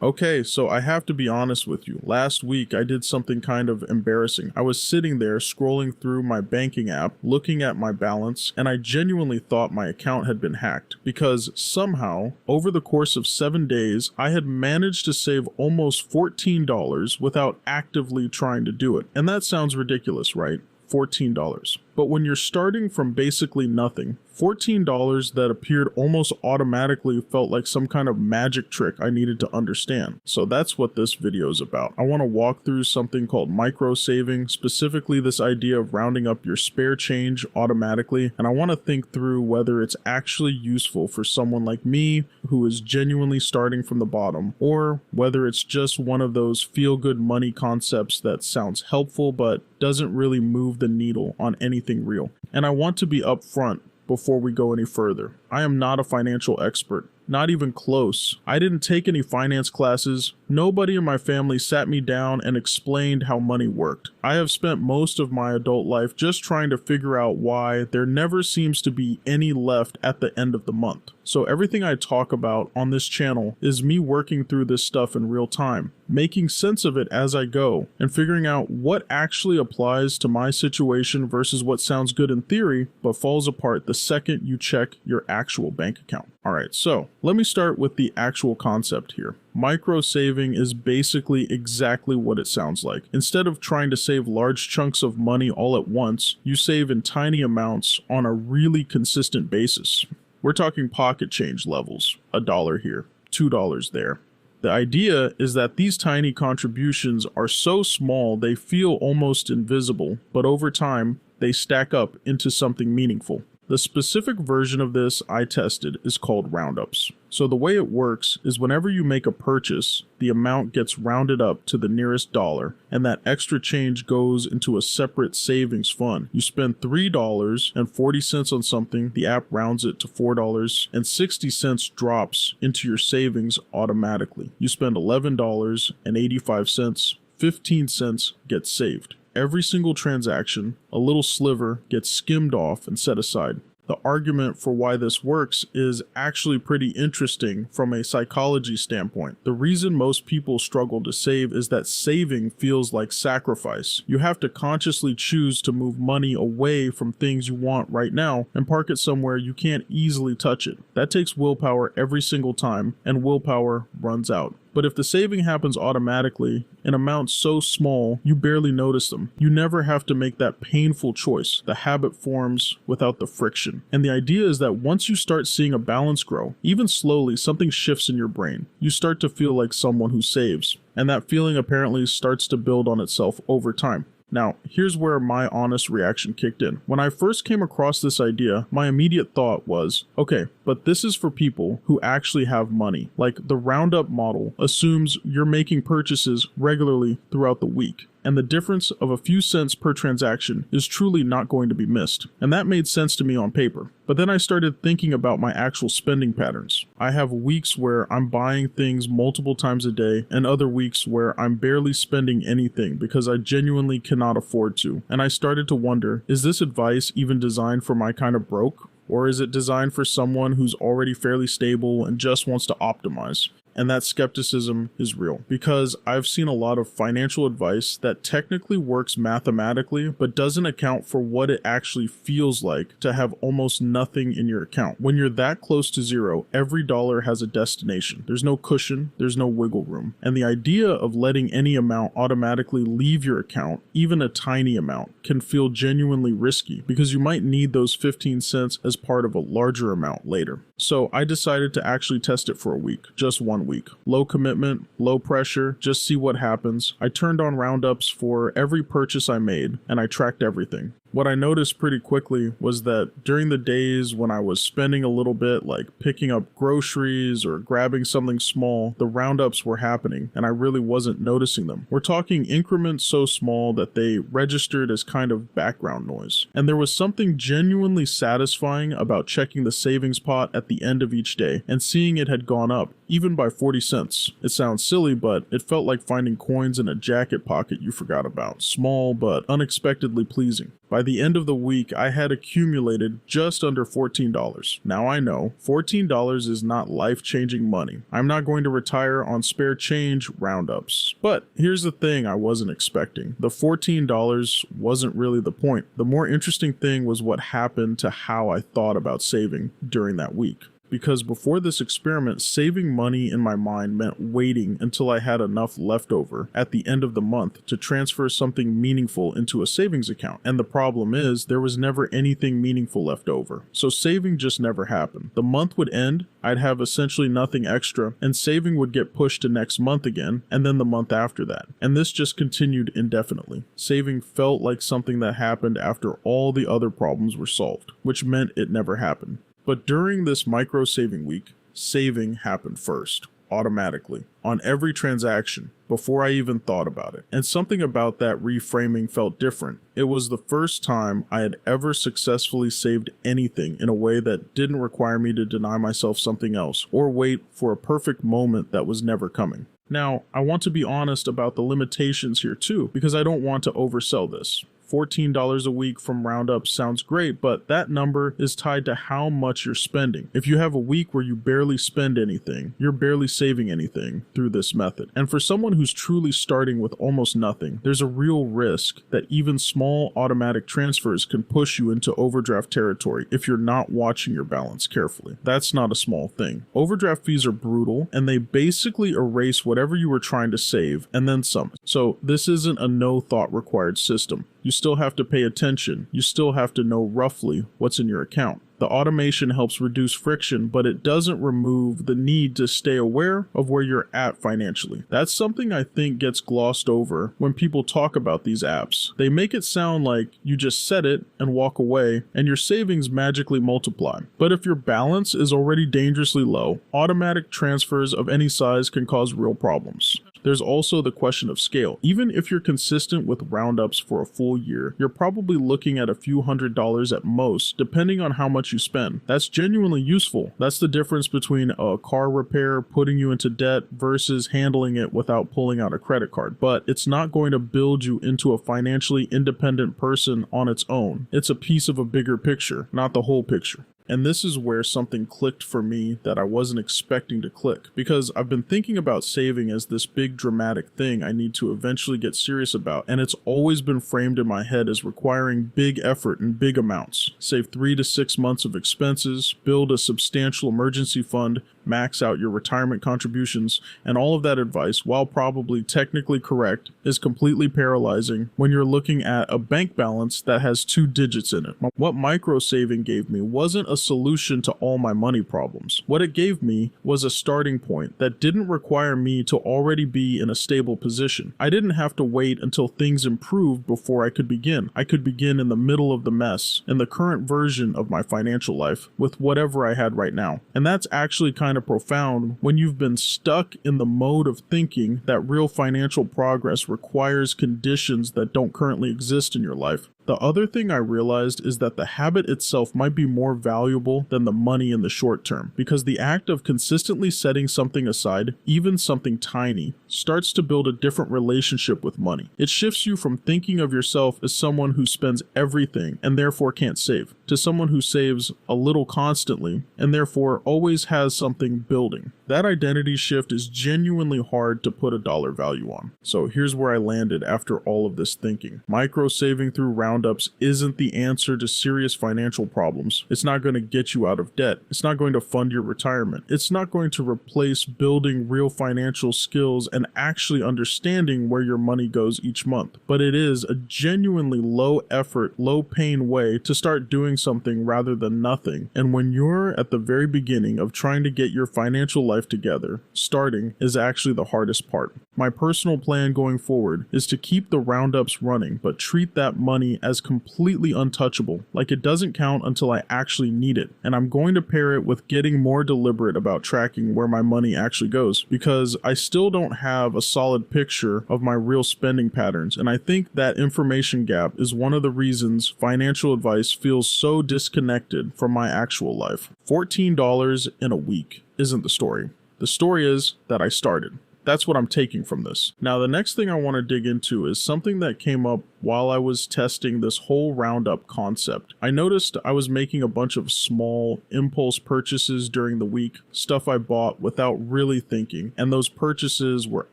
Okay, so I have to be honest with you. Last week I did something kind of embarrassing. I was sitting there scrolling through my banking app, looking at my balance, and I genuinely thought my account had been hacked because somehow, over the course of 7 days, I had managed to save almost $14 without actively trying to do it. And that sounds ridiculous, right? $14. But when you're starting from basically nothing, $14 that appeared almost automatically felt like some kind of magic trick I needed to understand. So that's what this video is about. I want to walk through something called micro saving, specifically this idea of rounding up your spare change automatically, and I want to think through whether it's actually useful for someone like me who is genuinely starting from the bottom, or whether it's just one of those feel-good money concepts that sounds helpful but doesn't really move the needle on anything real. And I want to be upfront before we go any further. I am not a financial expert. Not even close. I didn't take any finance classes. Nobody in my family sat me down and explained how money worked. I have spent most of my adult life just trying to figure out why there never seems to be any left at the end of the month. So everything I talk about on this channel is me working through this stuff in real time, making sense of it as I go, and figuring out what actually applies to my situation versus what sounds good in theory, but falls apart the second you check your actual bank account. Alright, so let me start with the actual concept here. Micro saving is basically exactly what it sounds like. Instead of trying to save large chunks of money all at once, you save in tiny amounts on a really consistent basis. We're talking pocket change levels, $1 here, $2 there. The idea is that these tiny contributions are so small they feel almost invisible, but over time, they stack up into something meaningful. The specific version of this I tested is called roundups. So the way it works is whenever you make a purchase, the amount gets rounded up to the nearest dollar, and that extra change goes into a separate savings fund. You spend $3.40 on something, the app rounds it to $4.60 drops into your savings automatically. You spend $11.85, 15 cents gets saved. Every single transaction, a little sliver gets skimmed off and set aside. The argument for why this works is actually pretty interesting from a psychology standpoint. The reason most people struggle to save is that saving feels like sacrifice. You have to consciously choose to move money away from things you want right now and park it somewhere you can't easily touch it. That takes willpower every single time, and willpower runs out. But if the saving happens automatically in amounts so small you barely notice them, you never have to make that painful choice. The habit forms without the friction. And the idea is that once you start seeing a balance grow, even slowly, something shifts in your brain. You start to feel like someone who saves. And that feeling apparently starts to build on itself over time. Now, here's where my honest reaction kicked in. When I first came across this idea, my immediate thought was, okay, but this is for people who actually have money. Like, the roundup model assumes you're making purchases regularly throughout the week, and the difference of a few cents per transaction is truly not going to be missed. And that made sense to me on paper. But then I started thinking about my actual spending patterns. I have weeks where I'm buying things multiple times a day, and other weeks where I'm barely spending anything because I genuinely cannot afford to. And I started to wonder, is this advice even designed for my kind of broke? Or is it designed for someone who's already fairly stable and just wants to optimize? And that skepticism is real, because I've seen a lot of financial advice that technically works mathematically, but doesn't account for what it actually feels like to have almost nothing in your account. When you're that close to zero, every dollar has a destination. There's no cushion, there's no wiggle room. And the idea of letting any amount automatically leave your account, even a tiny amount, can feel genuinely risky, because you might need those 15 cents as part of a larger amount later. So I decided to actually test it for a week, just 1 week. Low commitment, low pressure, just see what happens. I turned on roundups for every purchase I made, and I tracked everything. What I noticed pretty quickly was that during the days when I was spending a little bit, like picking up groceries or grabbing something small, the roundups were happening, and I really wasn't noticing them. We're talking increments so small that they registered as kind of background noise. And there was something genuinely satisfying about checking the savings pot at the end of each day and seeing it had gone up, even by 40 cents. It sounds silly, but it felt like finding coins in a jacket pocket you forgot about. Small, but unexpectedly pleasing. By the end of the week, I had accumulated just under $14. Now I know $14 is not life-changing money. I'm not going to retire on spare change roundups. But here's the thing I wasn't expecting. The $14 wasn't really the point. The more interesting thing was what happened to how I thought about saving during that week. Because before this experiment, saving money in my mind meant waiting until I had enough left over at the end of the month to transfer something meaningful into a savings account. And the problem is, there was never anything meaningful left over. So saving just never happened. The month would end, I'd have essentially nothing extra, and saving would get pushed to next month again, and then the month after that. And this just continued indefinitely. Saving felt like something that happened after all the other problems were solved, which meant it never happened. But during this micro saving week, saving happened first, automatically, on every transaction, before I even thought about it. And something about that reframing felt different. It was the first time I had ever successfully saved anything in a way that didn't require me to deny myself something else, or wait for a perfect moment that was never coming. Now, I want to be honest about the limitations here too, because I don't want to oversell this. $14 a week from roundups sounds great, but that number is tied to how much you're spending. If you have a week where you barely spend anything, you're barely saving anything through this method. And for someone who's truly starting with almost nothing, there's a real risk that even small automatic transfers can push you into overdraft territory if you're not watching your balance carefully. That's not a small thing. Overdraft fees are brutal, and they basically erase whatever you were trying to save and then some. So this isn't a no thought required system. You still have to pay attention. You still have to know roughly what's in your account. The automation helps reduce friction, but it doesn't remove the need to stay aware of where you're at financially. That's something I think gets glossed over when people talk about these apps. They make it sound like you just set it and walk away and your savings magically multiply. But if your balance is already dangerously low, automatic transfers of any size can cause real problems. There's also the question of scale. Even if you're consistent with roundups for a full year, you're probably looking at a few $100s at most, depending on how much you spend. That's genuinely useful. That's the difference between a car repair putting you into debt versus handling it without pulling out a credit card. But it's not going to build you into a financially independent person on its own. It's a piece of a bigger picture, not the whole picture. And this is where something clicked for me that I wasn't expecting to click, because I've been thinking about saving as this big dramatic thing I need to eventually get serious about, and it's always been framed in my head as requiring big effort and big amounts. Save 3 to 6 months of expenses, build a substantial emergency fund, max out your retirement contributions, and all of that advice, while probably technically correct, is completely paralyzing when you're looking at a bank balance that has 2 digits in it. What micro saving gave me wasn't a solution to all my money problems. What it gave me was a starting point that didn't require me to already be in a stable position. I didn't have to wait until things improved before I could begin. I could begin in the middle of the mess, in the current version of my financial life, with whatever I had right now. And that's actually kind of profound when you've been stuck in the mode of thinking that real financial progress requires conditions that don't currently exist in your life. The other thing I realized is that the habit itself might be more valuable than the money in the short term, because the act of consistently setting something aside, even something tiny, starts to build a different relationship with money. It shifts you from thinking of yourself as someone who spends everything and therefore can't save, to someone who saves a little constantly and therefore always has something building. That identity shift is genuinely hard to put a dollar value on. So here's where I landed after all of this thinking. Micro saving through roundups isn't the answer to serious financial problems. It's not going to get you out of debt. It's not going to fund your retirement. It's not going to replace building real financial skills and actually understanding where your money goes each month. But it is a genuinely low effort, low pain way to start doing something rather than nothing. And when you're at the very beginning of trying to get your financial life together, starting is actually the hardest part. My personal plan going forward is to keep the roundups running, but treat that money as completely untouchable, like it doesn't count until I actually need it. And I'm going to pair it with getting more deliberate about tracking where my money actually goes, because I still don't have a solid picture of my real spending patterns. And I think that information gap is one of the reasons financial advice feels so disconnected from my actual life. $14 in a week isn't the story. The story is that I started. That's what I'm taking from this. Now, the next thing I want to dig into is something that came up while I was testing this whole roundup concept. I noticed I was making a bunch of small impulse purchases during the week, stuff I bought without really thinking, and those purchases were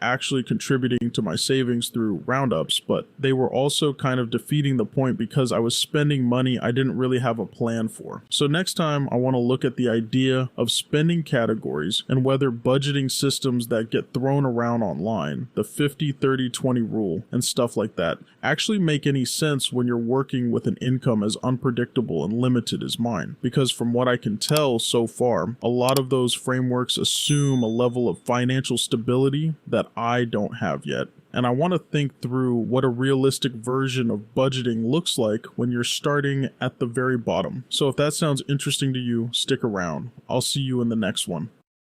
actually contributing to my savings through roundups, but they were also kind of defeating the point because I was spending money I didn't really have a plan for. So next time I want to look at the idea of spending categories and whether budgeting systems that get thrown around online, the 50-30-20 rule and stuff like that, actually make any sense when you're working with an income as unpredictable and limited as mine. Because from what I can tell so far, a lot of those frameworks assume a level of financial stability that I don't have yet. And I want to think through what a realistic version of budgeting looks like when you're starting at the very bottom. So if that sounds interesting to you, stick around. I'll see you in the next one.